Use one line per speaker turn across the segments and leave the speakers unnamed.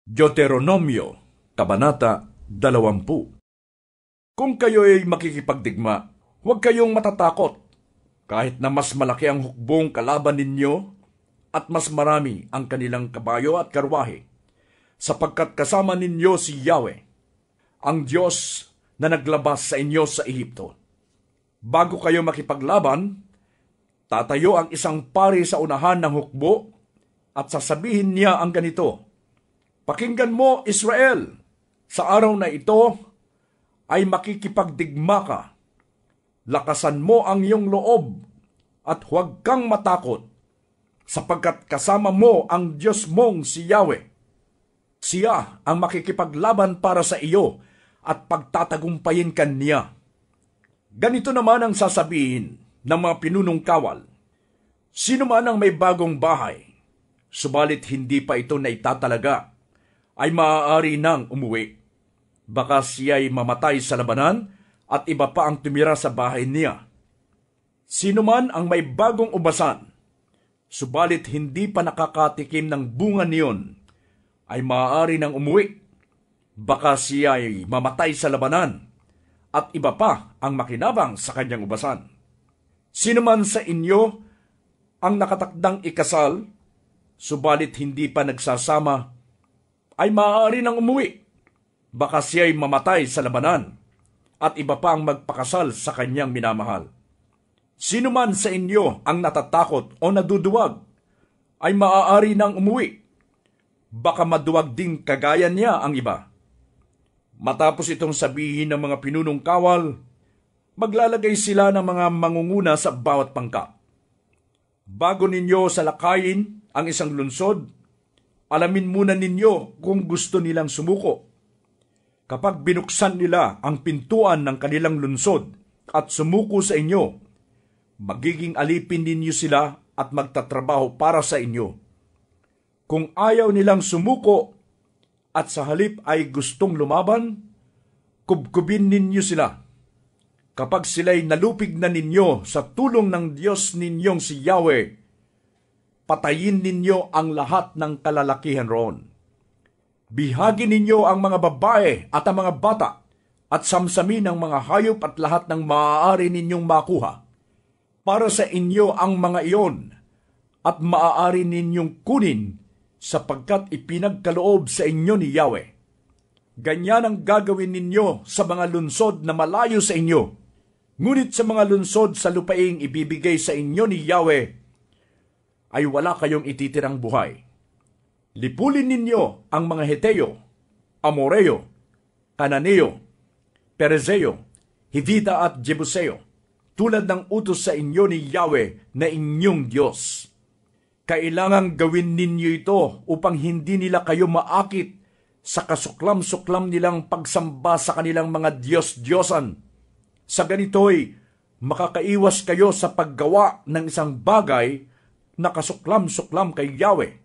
Deuteronomio, Kabanata 20. Kung kayo'y makikipagdigma, huwag kayong matatakot, kahit na mas malaki ang hukbong kalaban ninyo at mas marami ang kanilang kabayo at karwahe, sapagkat kasama ninyo si Yahweh, ang Diyos na naglabas sa inyo sa Ehipto. Bago kayo makipaglaban, tatayo ang isang pari sa unahan ng hukbo at sasabihin niya ang ganito: "Pakinggan mo, Israel, sa araw na ito ay makikipagdigma ka. Lakasan mo ang iyong loob at huwag kang matakot, sapagkat kasama mo ang Diyos mong si Yahweh. Siya ang makikipaglaban para sa iyo at pagtatagumpayin ka niya." Ganito naman ang sasabihin ng mga pinunong kawal: "Sino man ang may bagong bahay, subalit hindi pa ito naitatalaga, ay maaari nang umuwi. Baka siya'y mamatay sa labanan at iba pa ang tumira sa bahay niya. Sino man ang may bagong ubasan, subalit hindi pa nakakatikim ng bunga niyon, ay maaari nang umuwi. Baka siya'y mamatay sa labanan at iba pa ang makinabang sa kanyang ubasan. Sino man sa inyo ang nakatakdang ikasal, subalit hindi pa nagsasama, ay maaari nang umuwi. Baka siya'y mamatay sa labanan at iba pa ang magpakasal sa kanyang minamahal. Sino man sa inyo ang natatakot o naduduwag, ay maaari nang umuwi. Baka maduwag din kagaya niya ang iba." Matapos itong sabihin ng mga pinunong kawal, maglalagay sila ng mga mangunguna sa bawat pangkat. Bago ninyo salakayin ang isang lungsod, alamin muna ninyo kung gusto nilang sumuko. Kapag binuksan nila ang pintuan ng kanilang lungsod at sumuko sa inyo, magiging alipin ninyo sila at magtatrabaho para sa inyo. Kung ayaw nilang sumuko at sa halip ay gustong lumaban, kubkubin ninyo sila. Kapag sila'y nalupig na ninyo sa tulong ng Diyos ninyong si Yahweh, patayin ninyo ang lahat ng kalalakihan roon. Bihagi ninyo ang mga babae at ang mga bata at samsamin ang mga hayop at lahat ng maaari ninyong makuha. Para sa inyo ang mga iyon at maaari ninyong kunin sapagkat ipinagkaloob sa inyo ni Yahweh. Ganyan ang gagawin ninyo sa mga lunsod na malayo sa inyo. Ngunit sa mga lunsod sa lupaing ibibigay sa inyo ni Yahweh, ay wala kayong ititirang buhay. Lipulin ninyo ang mga Heteo, Amoreo, Kananeo, Perezeo, Hivita at Jebuseo, tulad ng utos sa inyo ni Yahweh na inyong Diyos. Kailangang gawin ninyo ito upang hindi nila kayo maakit sa kasuklam-suklam nilang pagsamba sa kanilang mga Diyos-Diyosan. Sa ganito'y makakaiwas kayo sa paggawa ng isang bagay na kasuklam-suklam kay Yahweh.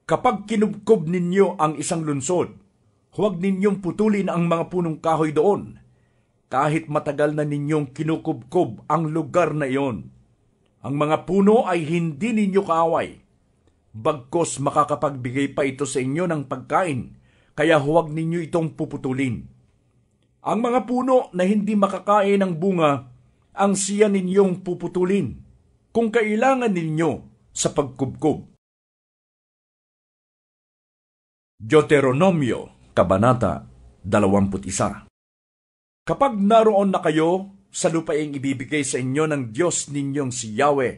Kapag kinubkob ninyo ang isang lunsod, huwag ninyong putulin ang mga punong kahoy doon, kahit matagal na ninyong kinukubkob ang lugar na iyon. Ang mga puno ay hindi ninyo kaaway, bagkos makakapagbigay pa ito sa inyo ng pagkain, kaya huwag ninyo itong puputulin. Ang mga puno na hindi makakain ng bunga, ang siya ninyong puputulin, kung kailangan ninyo sa pagkubkob. Deuteronomio, Kabanata 21. Kapag naroon na kayo sa lupaing ibibigay sa inyo ng Diyos ninyong si Yahweh,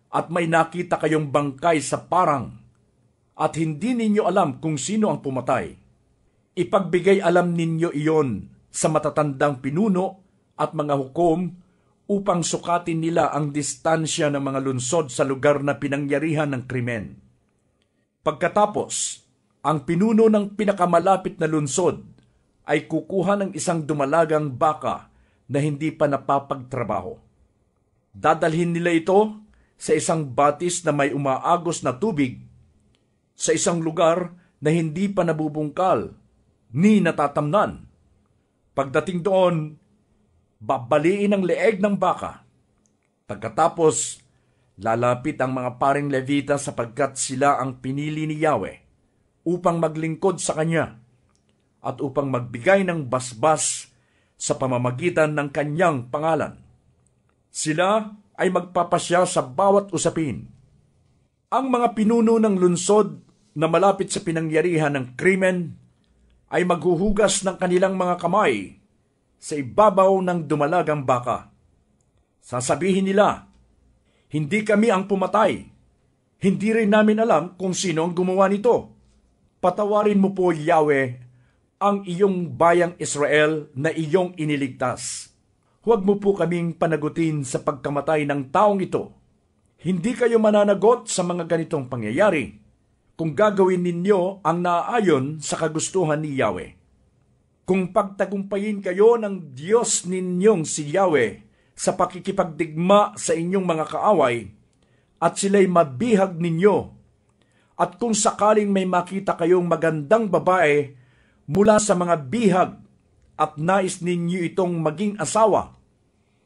at may nakita kayong bangkay sa parang, at hindi ninyo alam kung sino ang pumatay, ipagbigay alam ninyo iyon sa matatandang pinuno at mga hukom upang sukatin nila ang distansya ng mga lunsod sa lugar na pinangyarihan ng krimen. Pagkatapos, ang pinuno ng pinakamalapit na lunsod ay kukuha ng isang dumalagang baka na hindi pa napapagtrabaho. Dadalhin nila ito sa isang batis na may umaagos na tubig sa isang lugar na hindi pa nabubungkal ni natatamnan. Pagdating doon, babaliin ang leeg ng baka. Pagkatapos, lalapit ang mga paring Levita sapagkat sila ang pinili ni Yahweh. upang maglingkod sa Kanya at upang magbigay ng basbas sa pamamagitan ng Kanyang pangalan. Sila ay magpapasya sa bawat usapin. Ang mga pinuno ng lungsod na malapit sa pinangyarihan ng krimen ay maghuhugas ng kanilang mga kamay sa ibabaw ng dumalagang baka. Sasabihin nila, "Hindi kami ang pumatay. Hindi rin namin alam kung sino ang gumawa nito. Patawarin mo po, Yahweh, ang iyong bayang Israel na iyong iniligtas. Huwag mo po kaming panagutin sa pagkamatay ng taong ito. Hindi kayo mananagot sa mga ganitong pangyayari kung gagawin ninyo ang naaayon sa kagustuhan ni Yahweh. Kung pagtagumpayin kayo ng Diyos ninyong si Yahweh sa pakikipagdigma sa inyong mga kaaway, at sila'y mabihag ninyo, at kung sakaling may makita kayong magandang babae mula sa mga bihag at nais ninyo itong maging asawa,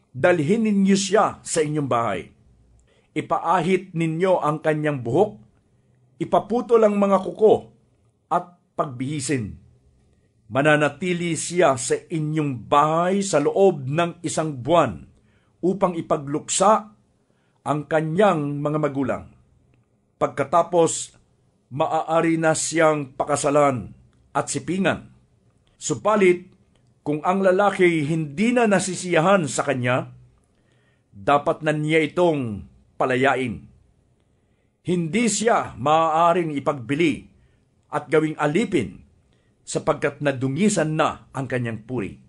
dalhin ninyo siya sa inyong bahay. Ipaahit ninyo ang kanyang buhok, ipaputol ang mga kuko, at pagbihisin. Mananatili siya sa inyong bahay sa loob ng 1 buwan upang ipagluksa ang kanyang mga magulang. Pagkatapos, maaari na siyang pakasalan at sipingan. Subalit, kung ang lalaki hindi na nasisiyahan sa kanya, dapat na niya itong palayain. Hindi siya maaaring ipagbili at gawing alipin sapagkat nadungisan na ang kanyang puri.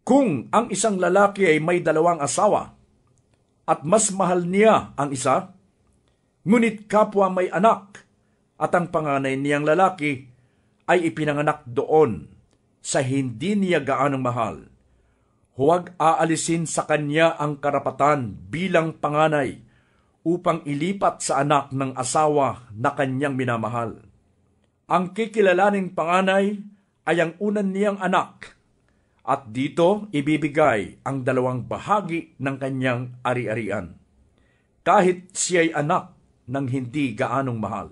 Kung ang isang lalaki ay may 2 asawa at mas mahal niya ang isa, ngunit kapwa may anak at ang panganay niyang lalaki ay ipinanganak doon sa hindi niya gaanong mahal, huwag aalisin sa kanya ang karapatan bilang panganay upang ilipat sa anak ng asawa na kanyang minamahal. Ang kikilalaning panganay ay ang unan niyang anak, at dito ibibigay ang 2 bahagi ng kanyang ari-arian, kahit siya'y anak ng hindi gaanong mahal.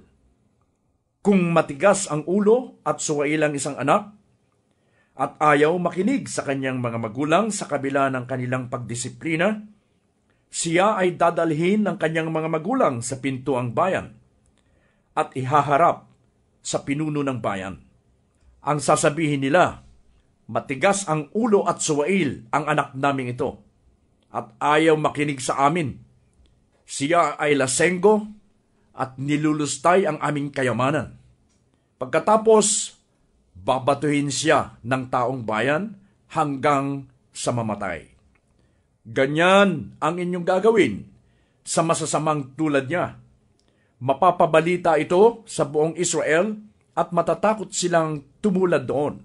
Kung matigas ang ulo at suwailang isang anak, at ayaw makinig sa kanyang mga magulang sa kabila ng kanilang pagdisiplina, siya ay dadalhin ng kanyang mga magulang sa pintuang bayan at ihaharap sa pinuno ng bayan. Ang sasabihin nila, "Matigas ang ulo at suwail ang anak naming ito, at ayaw makinig sa amin. Siya ay lasenggo at nilulustay ang aming kayamanan." Pagkatapos, babatuhin siya ng taong bayan hanggang sa mamatay. Ganyan ang inyong gagawin sa masasamang tulad niya. Mapapabalita ito sa buong Israel at matatakot silang tumulad doon.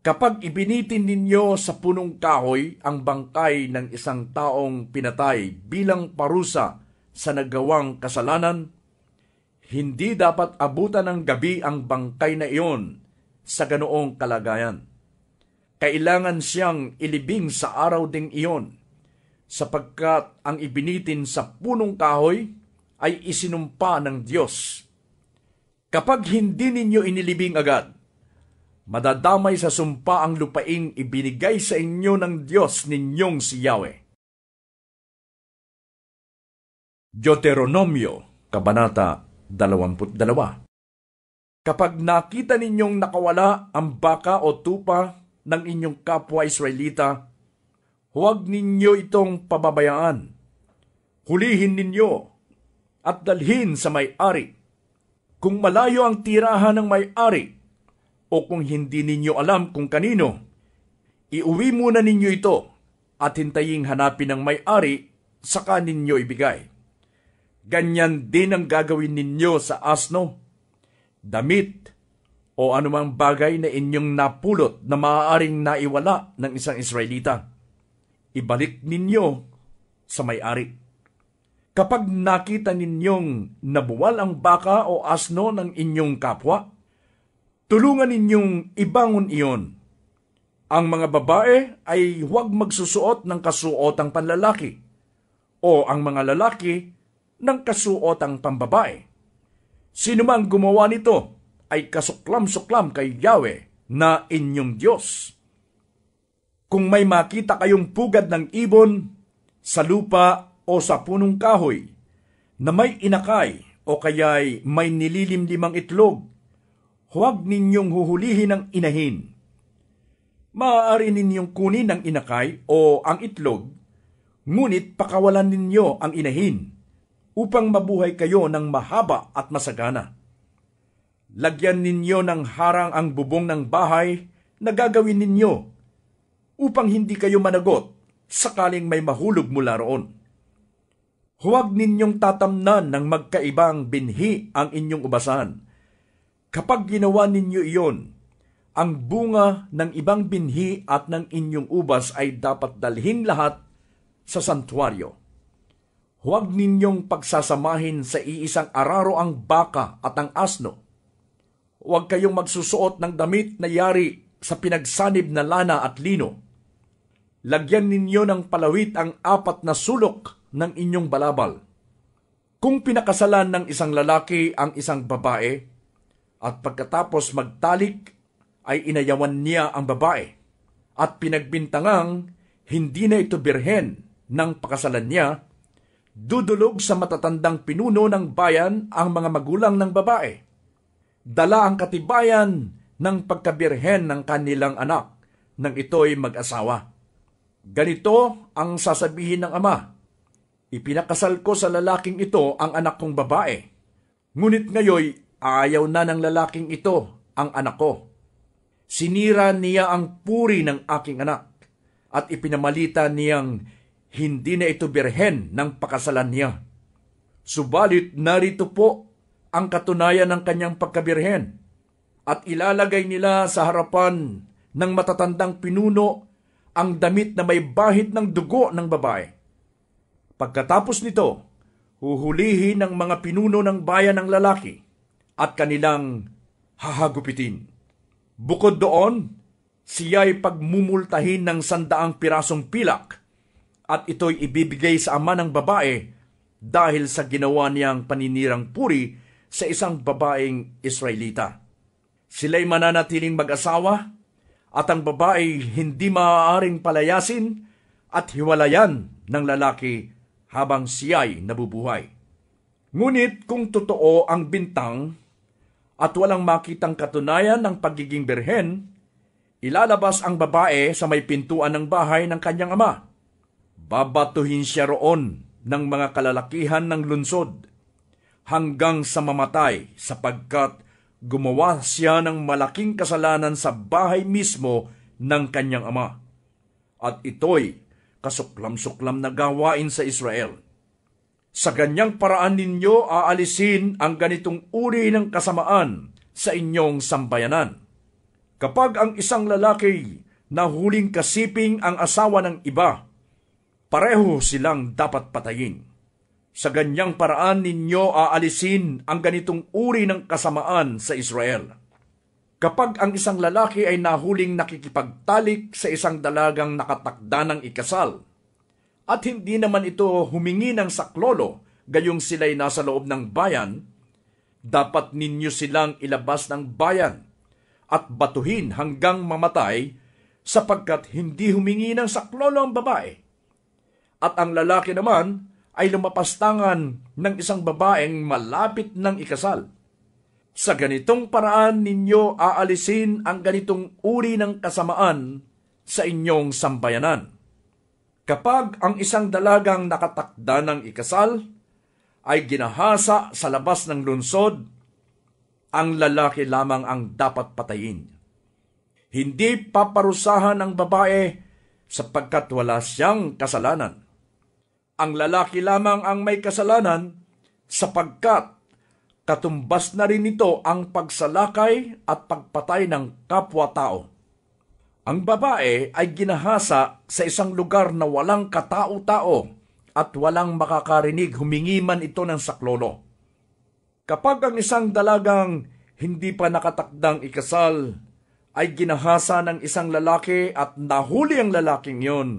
Kapag ibinitin ninyo sa punong kahoy ang bangkay ng isang taong pinatay bilang parusa sa nagawang kasalanan, hindi dapat abutan ng gabi ang bangkay na iyon sa ganoong kalagayan. Kailangan siyang ilibing sa araw ding iyon, sapagkat ang ibinitin sa punong kahoy ay isinumpa ng Diyos. Kapag hindi ninyo inilibing agad, madadamay sa sumpa ang lupaing ibinigay sa inyo ng Diyos ninyong si Yahweh. Deuteronomio, Kabanata 22. Kapag nakita ninyong nakawala ang baka o tupa ng inyong kapwa Israelita, huwag ninyo itong pababayaan. Hulihin ninyo at dalhin sa may-ari. Kung malayo ang tirahan ng may-ari, o kung hindi ninyo alam kung kanino, iuwi muna ninyo ito at hintaying hanapin ng may-ari, saka ninyo ibigay. Ganyan din ang gagawin ninyo sa asno, damit, o anumang bagay na inyong napulot na maaaring naiwala ng isang Israelita. Ibalik ninyo sa may-ari. Kapag nakita ninyong nabuwal ang baka o asno ng inyong kapwa, tulungan ninyong ibangon iyon. Ang mga babae ay huwag magsusuot ng kasuotang panlalaki, o ang mga lalaki ng kasuotang pambabae. Sino mang gumawa nito ay kasuklam-suklam kay Yahweh na inyong Diyos. Kung may makita kayong pugad ng ibon sa lupa o sa punong kahoy na may inakay o kaya'y may nililimlimang itlog, huwag ninyong huhulihin ang inahin. Maaari ninyong kunin ang inakay o ang itlog, ngunit pakawalan ninyo ang inahin upang mabuhay kayo ng mahaba at masagana. Lagyan ninyo ng harang ang bubong ng bahay na gagawin ninyo upang hindi kayo managot sakaling may mahulog mula roon. Huwag ninyong tatamnan ng magkaibang binhi ang inyong ubasan. Kapag ginawa ninyo iyon, ang bunga ng ibang binhi at ng inyong ubas ay dapat dalhin lahat sa santuaryo. Huwag ninyong pagsasamahin sa iisang araro ang baka at ang asno. Huwag kayong magsusuot ng damit na yari sa pinagsanib na lana at lino. Lagyan ninyo ng palawit ang 4 na sulok ng inyong balabal. Kung pinakasalan ng isang lalaki ang isang babae, at pagkatapos magtalik ay inayawan niya ang babae, at pinagbintangang hindi na ito birhen ng pakasalan niya, dudulog sa matatandang pinuno ng bayan ang mga magulang ng babae. Dala ang katibayan ng pagkabirhen ng kanilang anak nang ito'y mag-asawa. Ganito ang sasabihin ng ama, ipinakasal ko sa lalaking ito ang anak kong babae, ngunit ngayoy ayaw na ng lalaking ito ang anak ko. Sinira niya ang puri ng aking anak at ipinamalita niyang hindi na ito birhen ng pakasalan niya. Subalit narito po ang katunayan ng kanyang pagkabirhen at ilalagay nila sa harapan ng matatandang pinuno ang damit na may bahid ng dugo ng babae. Pagkatapos nito, huhulihin ng mga pinuno ng bayan ng lalaki at kanilang hahagupitin. Bukod doon, siya'y pagmumultahin ng 100 pirasong pilak at ito'y ibibigay sa ama ng babae dahil sa ginawa niyang paninirang puri sa isang babaeng Israelita. Sila'y mananatiling mag-asawa at ang babae hindi maaaring palayasin at hiwalayan ng lalaki habang siya'y nabubuhay. Ngunit kung totoo ang bintang at walang makitang katunayan ng pagiging birhen, ilalabas ang babae sa may pintuan ng bahay ng kanyang ama. Babatuhin siya roon ng mga kalalakihan ng lunsod hanggang sa mamatay sapagkat gumawa siya ng malaking kasalanan sa bahay mismo ng kanyang ama. At ito'y kasuklam-suklam na gawain sa Israel. Sa ganyang paraan ninyo aalisin ang ganitong uri ng kasamaan sa inyong sambayanan. Kapag ang isang lalaki na huling kasiping ang asawa ng iba, pareho silang dapat patayin. Sa ganyang paraan ninyo aalisin ang ganitong uri ng kasamaan sa Israel. Kapag ang isang lalaki ay nahuling nakikipagtalik sa isang dalagang nakatakda ng ikasal, at hindi naman ito humingi ng saklolo gayong sila'y nasa loob ng bayan, dapat ninyo silang ilabas ng bayan at batuhin hanggang mamatay sapagkat hindi humingi ng saklolo ang babae. At ang lalaki naman ay lumapastangan ng isang babaeng malapit ng ikasal. Sa ganitong paraan ninyo aalisin ang ganitong uri ng kasamaan sa inyong sambayanan. Kapag ang isang dalagang nakatakda ng ikasal ay ginahasa sa labas ng lunsod, ang lalaki lamang ang dapat patayin. Hindi paparusahan ang babae sapagkat wala siyang kasalanan. Ang lalaki lamang ang may kasalanan sapagkat katumbas na rin ito ang pagsalakay at pagpatay ng kapwa-tao. Ang babae ay ginahasa sa isang lugar na walang katao-tao at walang makakarinig humingi man ito ng saklolo. Kapag ang isang dalagang hindi pa nakatakdang ikasal ay ginahasa ng isang lalaki at nahuli ang lalaking yon,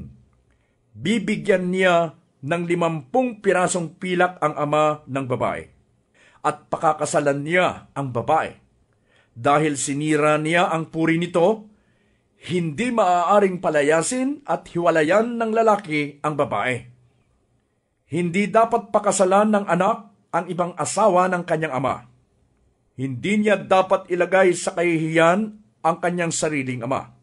bibigyan niya ng 50 pirasong pilak ang ama ng babae at pakakasalan niya ang babae. Dahil sinira niya ang puri nito, hindi maaaring palayasin at hiwalayan ng lalaki ang babae. Hindi dapat pakasalan ng anak ang ibang asawa ng kanyang ama. Hindi niya dapat ilagay sa kahihiyan ang kanyang sariling ama.